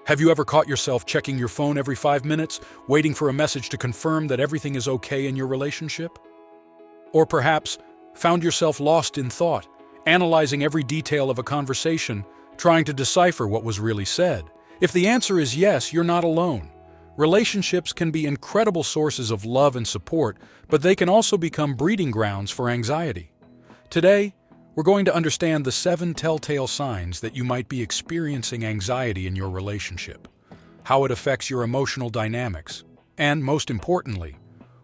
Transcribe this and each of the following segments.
Have you ever caught yourself checking your phone every 5 minutes, waiting for a message to confirm that everything is okay in your relationship? Or perhaps found yourself lost in thought, analyzing every detail of a conversation, trying to decipher what was really said? If the answer is yes, you're not alone. Relationships can be incredible sources of love and support, but they can also become breeding grounds for anxiety. Today, we're going to understand the 7 telltale signs that you might be experiencing anxiety in your relationship, how it affects your emotional dynamics, and, most importantly,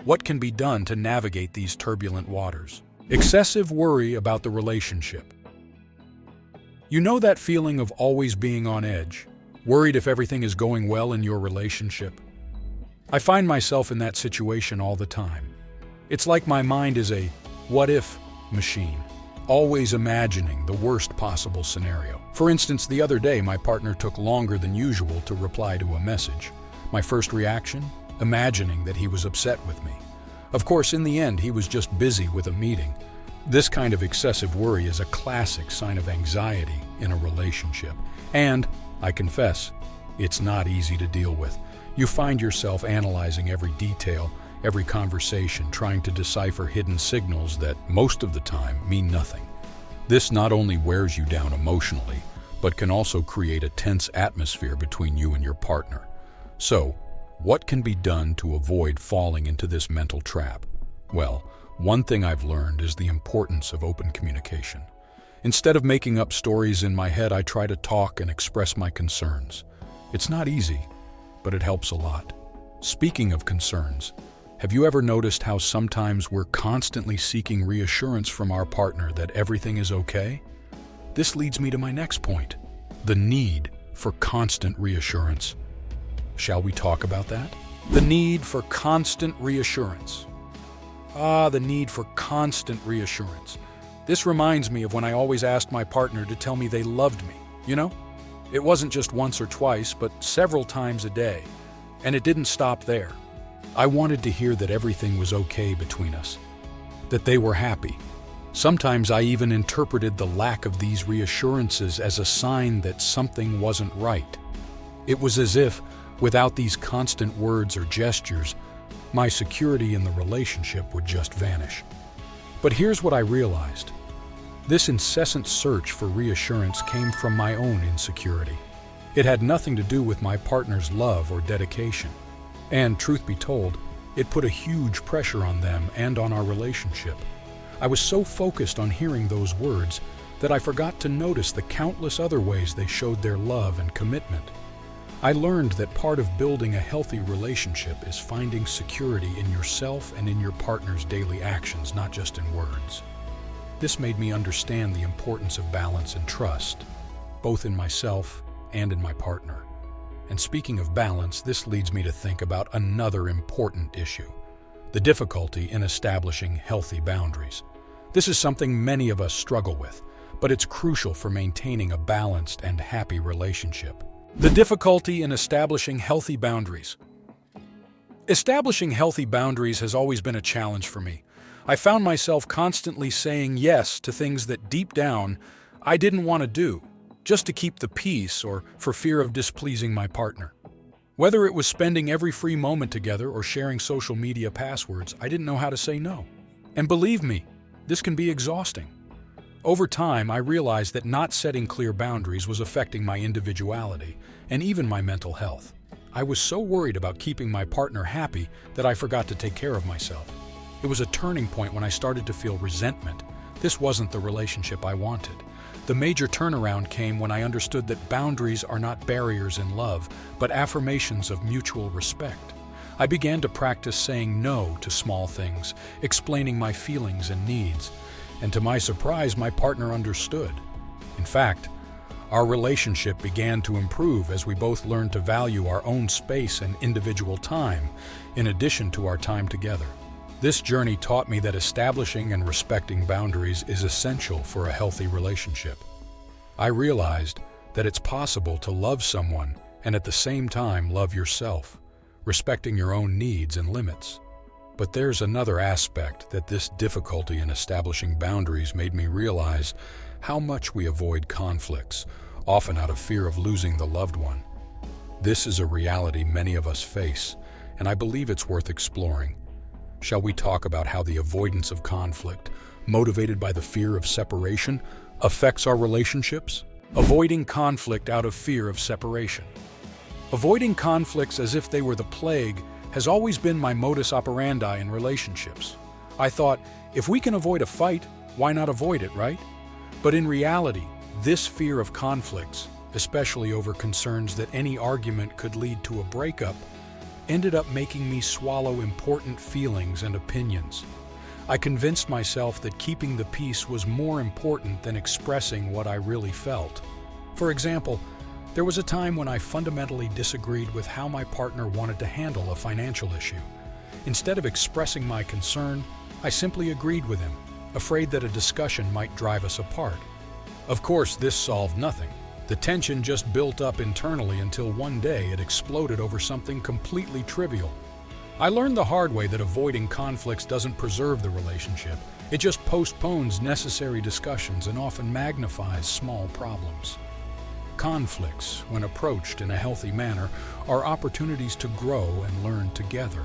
what can be done to navigate these turbulent waters. Excessive worry about the relationship. You know that feeling of always being on edge, worried if everything is going well in your relationship? I find myself in that situation all the time. It's like my mind is a what-if machine, always imagining the worst possible scenario. For instance, the other day, my partner took longer than usual to reply to a message. My first reaction? Imagining that he was upset with me. Of course, in the end, he was just busy with a meeting. This kind of excessive worry is a classic sign of anxiety in a relationship. And, I confess, it's not easy to deal with. You find yourself analyzing every detail, every conversation, trying to decipher hidden signals that, most of the time, mean nothing. This not only wears you down emotionally, but can also create a tense atmosphere between you and your partner. So, what can be done to avoid falling into this mental trap? Well, one thing I've learned is the importance of open communication. Instead of making up stories in my head, I try to talk and express my concerns. It's not easy, but it helps a lot. Speaking of concerns, have you ever noticed how sometimes we're constantly seeking reassurance from our partner that everything is okay? This leads me to my next point, the need for constant reassurance. Shall we talk about that? The need for constant reassurance. The need for constant reassurance. This reminds me of when I always asked my partner to tell me they loved me, you know? It wasn't just once or twice, but several times a day. And it didn't stop there. I wanted to hear that everything was okay between us, that they were happy. Sometimes I even interpreted the lack of these reassurances as a sign that something wasn't right. It was as if, without these constant words or gestures, my security in the relationship would just vanish. But here's what I realized. This incessant search for reassurance came from my own insecurity. It had nothing to do with my partner's love or dedication. And, truth be told, it put a huge pressure on them and on our relationship. I was so focused on hearing those words that I forgot to notice the countless other ways they showed their love and commitment. I learned that part of building a healthy relationship is finding security in yourself and in your partner's daily actions, not just in words. This made me understand the importance of balance and trust, both in myself and in my partner. And speaking of balance, this leads me to think about another important issue, the difficulty in establishing healthy boundaries. This is something many of us struggle with, but it's crucial for maintaining a balanced and happy relationship. The difficulty in establishing healthy boundaries. Establishing healthy boundaries has always been a challenge for me. I found myself constantly saying yes to things that deep down I didn't want to do, just to keep the peace or for fear of displeasing my partner. Whether it was spending every free moment together or sharing social media passwords, I didn't know how to say no. And believe me, this can be exhausting. Over time, I realized that not setting clear boundaries was affecting my individuality and even my mental health. I was so worried about keeping my partner happy that I forgot to take care of myself. It was a turning point when I started to feel resentment. This wasn't the relationship I wanted. The major turnaround came when I understood that boundaries are not barriers in love, but affirmations of mutual respect. I began to practice saying no to small things, explaining my feelings and needs, and to my surprise, my partner understood. In fact, our relationship began to improve as we both learned to value our own space and individual time, in addition to our time together. This journey taught me that establishing and respecting boundaries is essential for a healthy relationship. I realized that it's possible to love someone and at the same time love yourself, respecting your own needs and limits. But there's another aspect that this difficulty in establishing boundaries made me realize: how much we avoid conflicts, often out of fear of losing the loved one. This is a reality many of us face, and I believe it's worth exploring. Shall we talk about how the avoidance of conflict, motivated by the fear of separation, affects our relationships? Avoiding conflict out of fear of separation. Avoiding conflicts as if they were the plague has always been my modus operandi in relationships. I thought, if we can avoid a fight, why not avoid it, right? But in reality, this fear of conflicts, especially over concerns that any argument could lead to a breakup, ended up making me swallow important feelings and opinions. I convinced myself that keeping the peace was more important than expressing what I really felt. For example, there was a time when I fundamentally disagreed with how my partner wanted to handle a financial issue. Instead of expressing my concern, I simply agreed with him, afraid that a discussion might drive us apart. Of course, this solved nothing. The tension just built up internally until one day it exploded over something completely trivial. I learned the hard way that avoiding conflicts doesn't preserve the relationship. It just postpones necessary discussions and often magnifies small problems. Conflicts, when approached in a healthy manner, are opportunities to grow and learn together.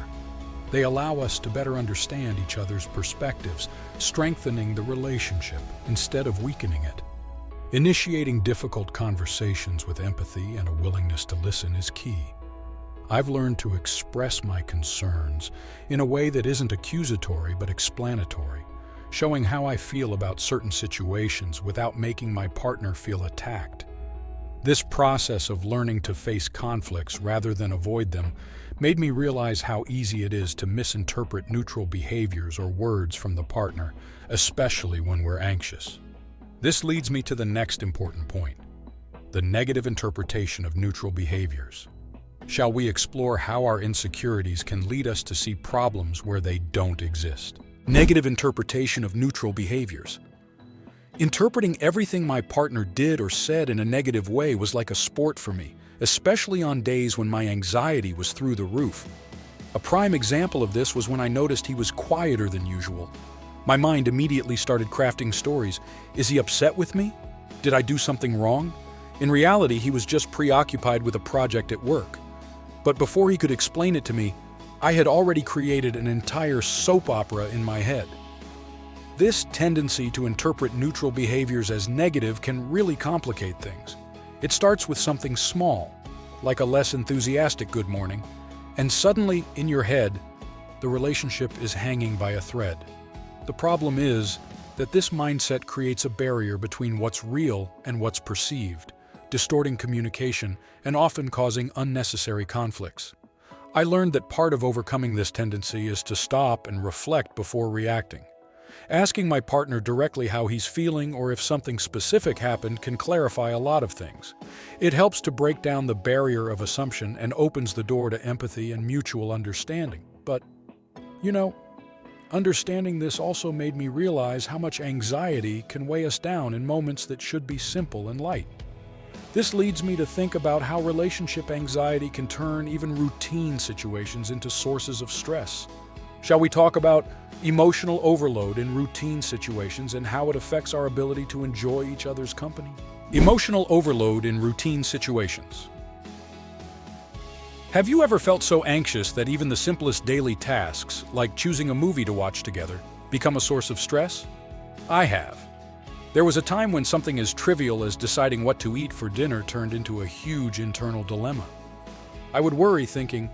They allow us to better understand each other's perspectives, strengthening the relationship instead of weakening it. Initiating difficult conversations with empathy and a willingness to listen is key. I've learned to express my concerns in a way that isn't accusatory but explanatory, showing how I feel about certain situations without making my partner feel attacked. This process of learning to face conflicts rather than avoid them made me realize how easy it is to misinterpret neutral behaviors or words from the partner, especially when we're anxious. This leads me to the next important point: the negative interpretation of neutral behaviors. Shall we explore how our insecurities can lead us to see problems where they don't exist? Negative interpretation of neutral behaviors. Interpreting everything my partner did or said in a negative way was like a sport for me, especially on days when my anxiety was through the roof. A prime example of this was when I noticed he was quieter than usual. My mind immediately started crafting stories. Is he upset with me? Did I do something wrong? In reality, he was just preoccupied with a project at work. But before he could explain it to me, I had already created an entire soap opera in my head. This tendency to interpret neutral behaviors as negative can really complicate things. It starts with something small, like a less enthusiastic good morning, and suddenly, in your head, the relationship is hanging by a thread. The problem is that this mindset creates a barrier between what's real and what's perceived, distorting communication and often causing unnecessary conflicts. I learned that part of overcoming this tendency is to stop and reflect before reacting. Asking my partner directly how he's feeling or if something specific happened can clarify a lot of things. It helps to break down the barrier of assumption and opens the door to empathy and mutual understanding. But, understanding this also made me realize how much anxiety can weigh us down in moments that should be simple and light. This leads me to think about how relationship anxiety can turn even routine situations into sources of stress. Shall we talk about emotional overload in routine situations and how it affects our ability to enjoy each other's company? Emotional overload in routine situations. Have you ever felt so anxious that even the simplest daily tasks, like choosing a movie to watch together, become a source of stress? I have. There was a time when something as trivial as deciding what to eat for dinner turned into a huge internal dilemma. I would worry thinking,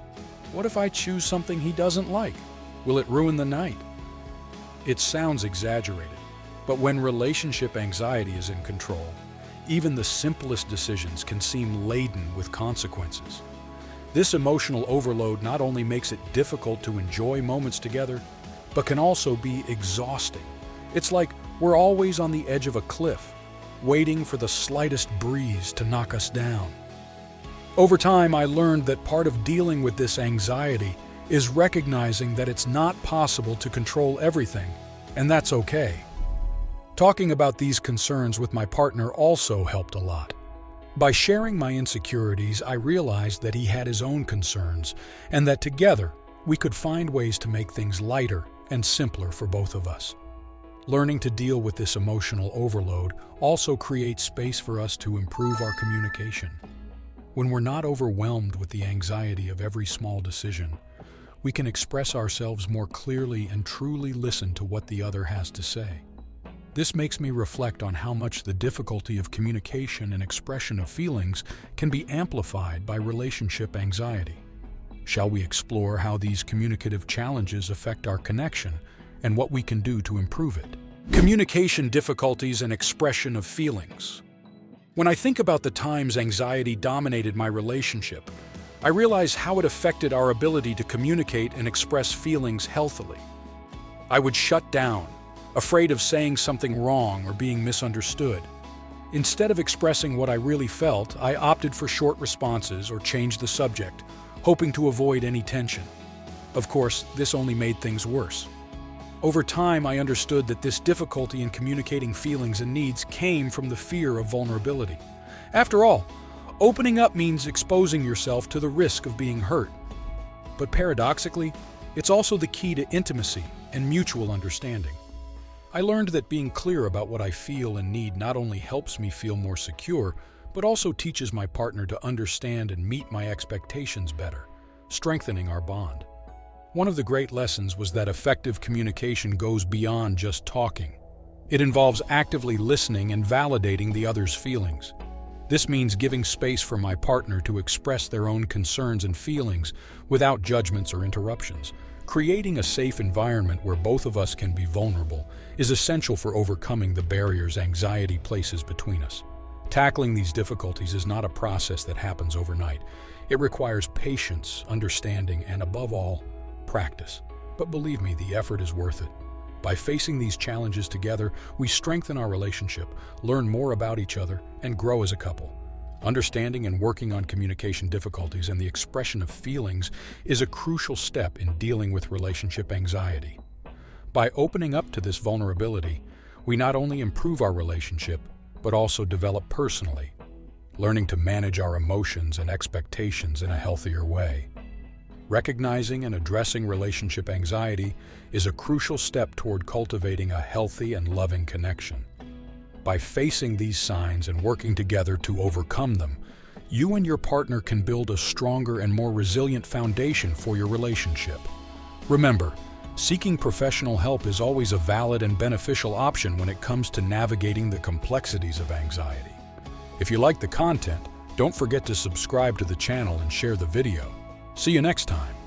what if I choose something he doesn't like? Will it ruin the night? It sounds exaggerated, but when relationship anxiety is in control, even the simplest decisions can seem laden with consequences. This emotional overload not only makes it difficult to enjoy moments together, but can also be exhausting. It's like we're always on the edge of a cliff, waiting for the slightest breeze to knock us down. Over time, I learned that part of dealing with this anxiety is recognizing that it's not possible to control everything, and that's okay. Talking about these concerns with my partner also helped a lot. By sharing my insecurities, I realized that he had his own concerns, and that together we could find ways to make things lighter and simpler for both of us. Learning to deal with this emotional overload also creates space for us to improve our communication. When we're not overwhelmed with the anxiety of every small decision, we can express ourselves more clearly and truly listen to what the other has to say. This makes me reflect on how much the difficulty of communication and expression of feelings can be amplified by relationship anxiety. Shall we explore how these communicative challenges affect our connection and what we can do to improve it? Communication difficulties and expression of feelings. When I think about the times anxiety dominated my relationship, I realize how it affected our ability to communicate and express feelings healthily. I would shut down, afraid of saying something wrong or being misunderstood. Instead of expressing what I really felt, I opted for short responses or changed the subject, hoping to avoid any tension. Of course, this only made things worse. Over time, I understood that this difficulty in communicating feelings and needs came from the fear of vulnerability. After all, opening up means exposing yourself to the risk of being hurt. But paradoxically, it's also the key to intimacy and mutual understanding. I learned that being clear about what I feel and need not only helps me feel more secure, but also teaches my partner to understand and meet my expectations better, strengthening our bond. One of the great lessons was that effective communication goes beyond just talking. It involves actively listening and validating the other's feelings. This means giving space for my partner to express their own concerns and feelings without judgments or interruptions. Creating a safe environment where both of us can be vulnerable is essential for overcoming the barriers anxiety places between us. Tackling these difficulties is not a process that happens overnight. It requires patience, understanding, and above all, practice. But believe me, the effort is worth it. By facing these challenges together, we strengthen our relationship, learn more about each other, and grow as a couple. Understanding and working on communication difficulties and the expression of feelings is a crucial step in dealing with relationship anxiety. By opening up to this vulnerability, we not only improve our relationship, but also develop personally, learning to manage our emotions and expectations in a healthier way. Recognizing and addressing relationship anxiety is a crucial step toward cultivating a healthy and loving connection. By facing these signs and working together to overcome them, you and your partner can build a stronger and more resilient foundation for your relationship. Remember, seeking professional help is always a valid and beneficial option when it comes to navigating the complexities of anxiety. If you like the content, don't forget to subscribe to the channel and share the video. See you next time.